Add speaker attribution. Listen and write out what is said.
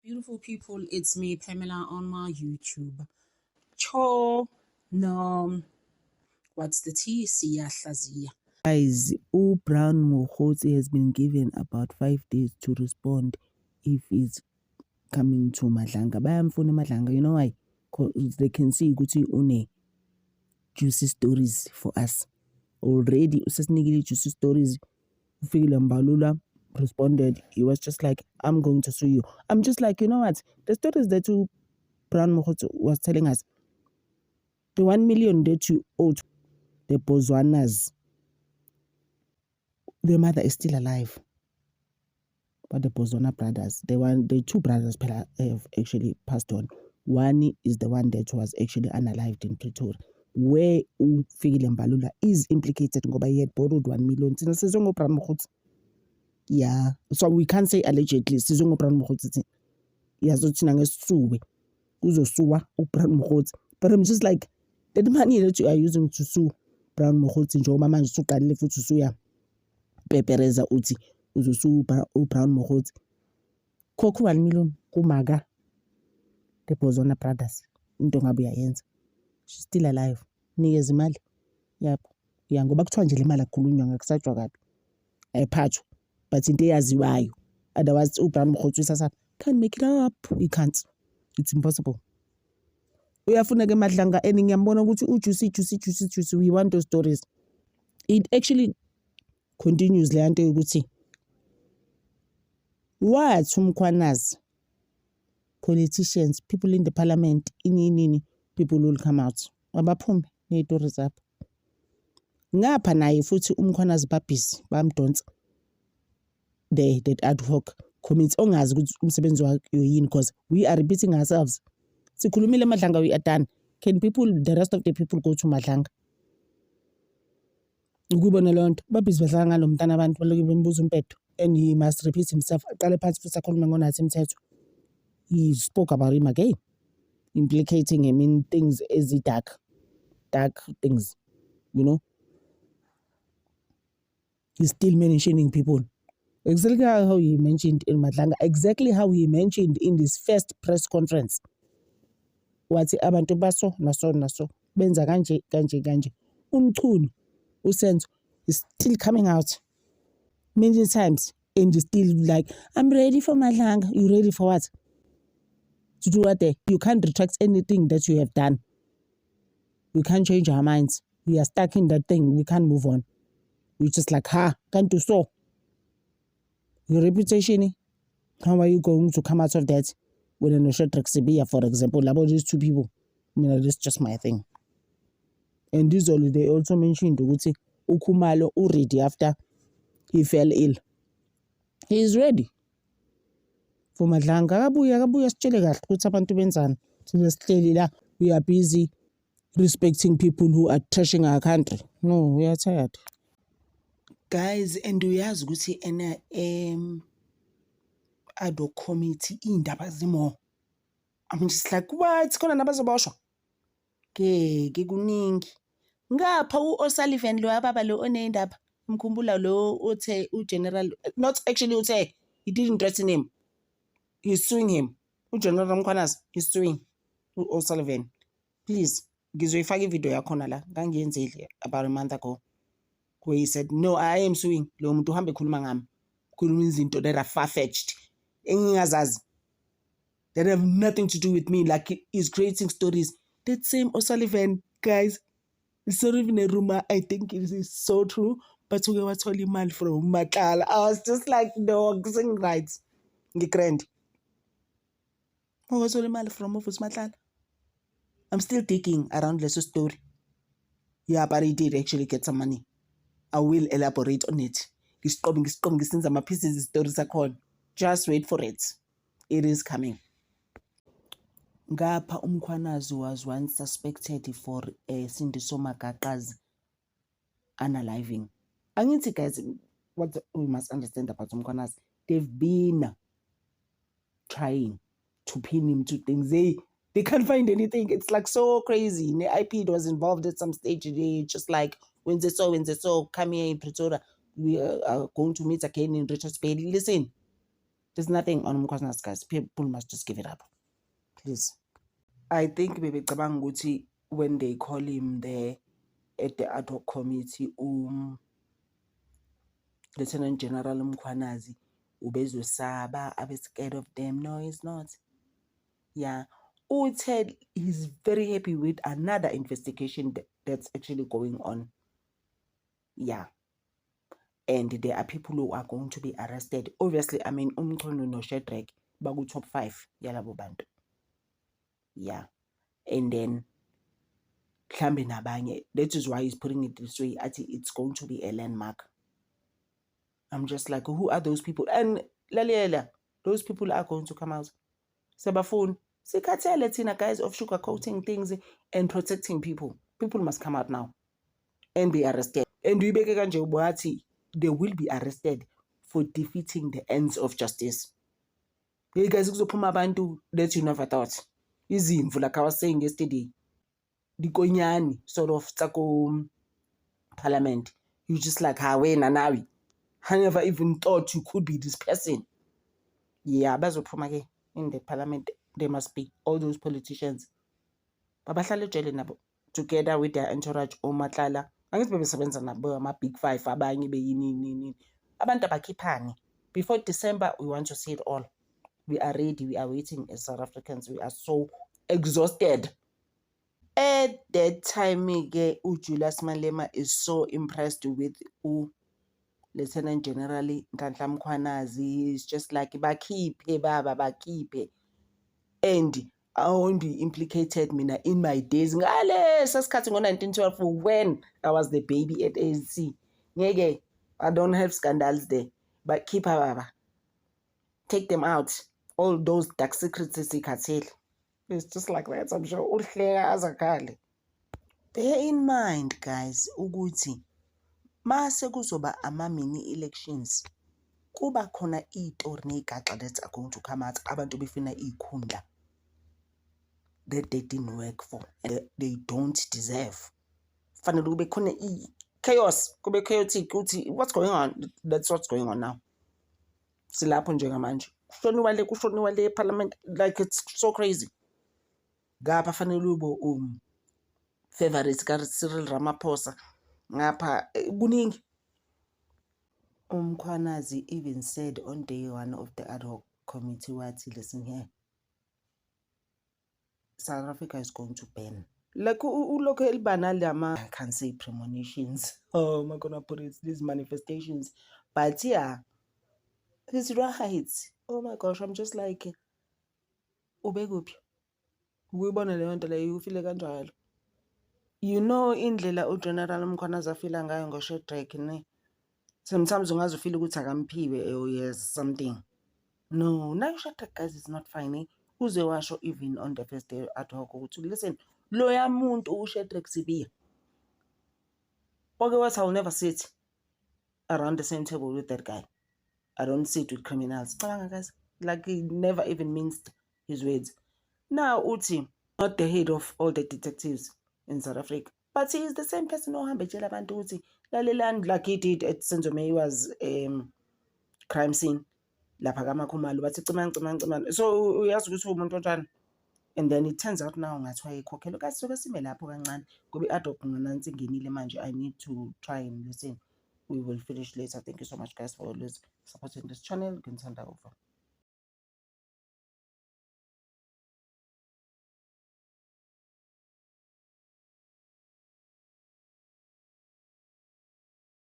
Speaker 1: Beautiful people, it's me, Pamela, on my YouTube. Cho, no, what's the T? Siyahlazia.
Speaker 2: Guys, Brown Mokgotsi has been given about 5 days to respond if he's coming to Madlanga. Bayamfuna Madlanga, you know why? Because they can see ukuthi une juicy stories for us. Already, usasinikile juicy stories. Ufikile Mbalula responded. He was just like, I'm going to sue you. I'm just like, you know what? The stories that Brown Mokgotsi was telling us, the 1 million that you owed the Botswanas, their mother is still alive. But the Botswana brothers, the two brothers have actually passed on. One is the one that was actually unalived in Pretoria, where Fikile Mbalula is implicated ngoba he had borrowed 1 million. Yeah, so we can't say allegedly. Sizongo Brown Mokgotsi. Yeah, so thina ngesisuwe uzosuwa uBrown Mokgotsi. But I'm just like, the money that you are using to sue Brown Mokgotsi njengoba manje usuqalile futhi usuya pepereza uthi uzosu uBrown Mokgotsi. Khokho 1 million kumaka the Botswana brothers. Into ngabe uyayenza. She's still alive. Nikeza imali. Yep. Yeah, ngoba kuthiwa nje le mali akukhulunywa ngakusatshwa kabi. Ayiphathwa. But into eyaziwayo. Otherwise uBrown Mokgotsi usasa can't make it up. We can't. It's impossible. Uyafuna ke Madlanga and ngiyambona ukuthi juicy we want those stories. It actually continues le nto ukuthi what umkhwanazi politicians, people in the parliament, people will come out. Abaphume nezitori zabo. Ngapha naye futhi umkhwanazi babhisi bamdonsa. That ad hoc committee ongazi ukuthi umsebenzi wakhe yini because we are repeating ourselves. Sikhulumile Madlanga, we are done. Can the rest of the people go to Madlanga? Ukubona leyo nto babhisi bahlala ngalo mntana abantu baloke bembuza umpetho and he must repeat himself. Aqale phansi futhi akhuluma ngonathi imithetho. He spoke about him again, implicating him in things as dark things, you know. He's still mentioning people. Exactly how he mentioned in Madlanga, exactly how he mentioned in this first press conference. Wathi abantu baso naso benza kanje. Umchunu uSenzo is still coming out many times and is still like, I'm ready for Madlanga. You ready for what? To do what there? You can't retract anything that you have done. We can't change our minds. We are stuck in that thing. We can't move on. We're just like, can't do so. Your reputation, how are you going to come out of that with a Nosha Trexibia, for example, about these two people? I mean, that's just my thing. And this all they also mentioned Ukhumalo already after he fell ill. He is ready. For Madlanga, akabuya sitshele kahle ukuthi abantu benzani. Sihleli la, we are busy respecting people who are trashing our country. No, we are tired. Guys, and uyazi ukuthi ad hoc committee indaba zimo. I'm just like, what? Khona nabazoboshwa. Ke kuningi. Ngapha uO'Sullivan lo ababa lo onendaba. Mkhumbula lo uthe uGeneral, not actually uthe, he didn't threaten him. He's suing him. General Mkhwanazi, he's suing O'Sullivan. Please, ngizoyifaka ivideo yakhona la. Ngangiyenzile about a month ago. Where he said, no, I am suing. Lo muntu uhambe khuluma ngami. Khuluma izinto that are far-fetched. Engingazazi. That have nothing to do with me. Like he's creating stories. That same O'Sullivan, guys, it's not even a rumor. I think it is so true. But we were told imali from Makala. I was just like, no, saying right. Ngikrend. We were told imali from Mofus Makala. I'm still digging around the story. Yeah, but he did actually get some money. I will elaborate on it. Ngisenza my pieces stories akhona. Just wait for it. It is coming. Ngapha umkhwanazi was once suspected for Sindiso Magaqa's unaliving. Angithi guys, what we must understand about umkhwanazi, they've been trying to pin him to things. They can't find anything. It's like so crazy. The IP was involved at some stage. They just like, when they saw, come here in Pretoria. We are going to meet again in Richards Bay. Listen, There's nothing on Mkhwanazi, guys. People must just give it up, please. I think bebecabanga ukuthi when they call him there at the ad hoc committee, Lieutenant General Mkhwanazi ubezosaba, abe scared of them. No, he's not. Yeah. Uted he's very happy with another investigation that's actually going on. Yeah. And there are people who are going to be arrested. Obviously, I mean, Umchunu no Shedrack, bagu top 5, yalabo bantu. Yeah. And then, Klambi nabanye. That is why he's putting it this way. It's going to be a landmark. I'm just like, who are those people? And Lalela, those people are going to come out. Sabafun, sikhathele tina guys of sugarcoating things and protecting people. People must come out now and be arrested. And we beg kanje they will be arrested for defeating the ends of justice. Hey guys, kuzophuma abantu that you never thought. Izimvu, like I was saying yesterday, the Konyani sort of tsako parliament. You just like, Nanawi. I never even thought you could be this person. Yeah, bazophuma ke in the parliament. There must be all those politicians. Babahlale ejele nabo together with their entourage oMatlala. Angithi bebesebenza nabo ama big 5 abanye beyini. Abantu abakhiphani. Before December we want to see it all. We are ready. We are waiting as South Africans. We are so exhausted. At that time, Julius Malema is so impressed with Lieutenant General Nhlanhla Mkhwanazi. It's just like, bakipe, baba, bakipe. And I won't be implicated mina in my days. Ngale sasikhathi ngo-1912 when I was the baby at ANC. Ngeke, I don't have scandals there. But keep baba. Take them out. All those dark secrets sikhathile. It's just like that. I'm sure uhleka azakale. Bear in mind, guys, ukuthi mase kuzoba ama-mini elections, kuba khona itori negaxa that are going to come out. Abantu befuna ikhundla that they didn't work for and they don't deserve. Fanele kube khona chaos, kube chaotic ukuthi what's going on? That's what's going on now. Silapho njengamanje. Kushoniwa le parliament, like it's so crazy. Ngapha fanele ube favorite ka Cyril Ramaphosa. Ngapha kuningi. Mkhwanazi even said on day 1 of the ad hoc committee, wathi, listen here, South Africa is going to ban. Like local banalama, I can't say premonitions. Oh, am I gonna put it these manifestations? But yeah, he's right. Oh my gosh, I'm just like, ubekuphi? Ukuyibona leyo nto leyo ufile kanjalo. You know indlela uGeneral Mkhwanazi afila ngayo ngoShedrack ne. Sometimes ungaze ufile ukuthi akamphiwe or yes something. No, now Shedrack, guys, is not fine. Uze washo even on the first day ad hoc ukuthi listen, loya muntu uShedrack Sibiya. Okay, what, I'll never sit around the same table with that guy. I don't sit with criminals. Guys, like he never even minced his words. Now Uti, not the head of all the detectives in South Africa, but he is the same person who hambejela abantu uthi lalelani, like he did at Senzo Meyiwa's crime scene. Lapha kaMakhumalo bathi cimani. So uyazi ukuthi umuntu onjani. And then it turns out now ngathiwa ikhokhelo kasi soke sime lapho kancane ngoba i-ad hoc nansi ingenile manje. I need to try and listen. We will finish later. Thank you so much, guys, for always supporting this channel. Ngithanda over.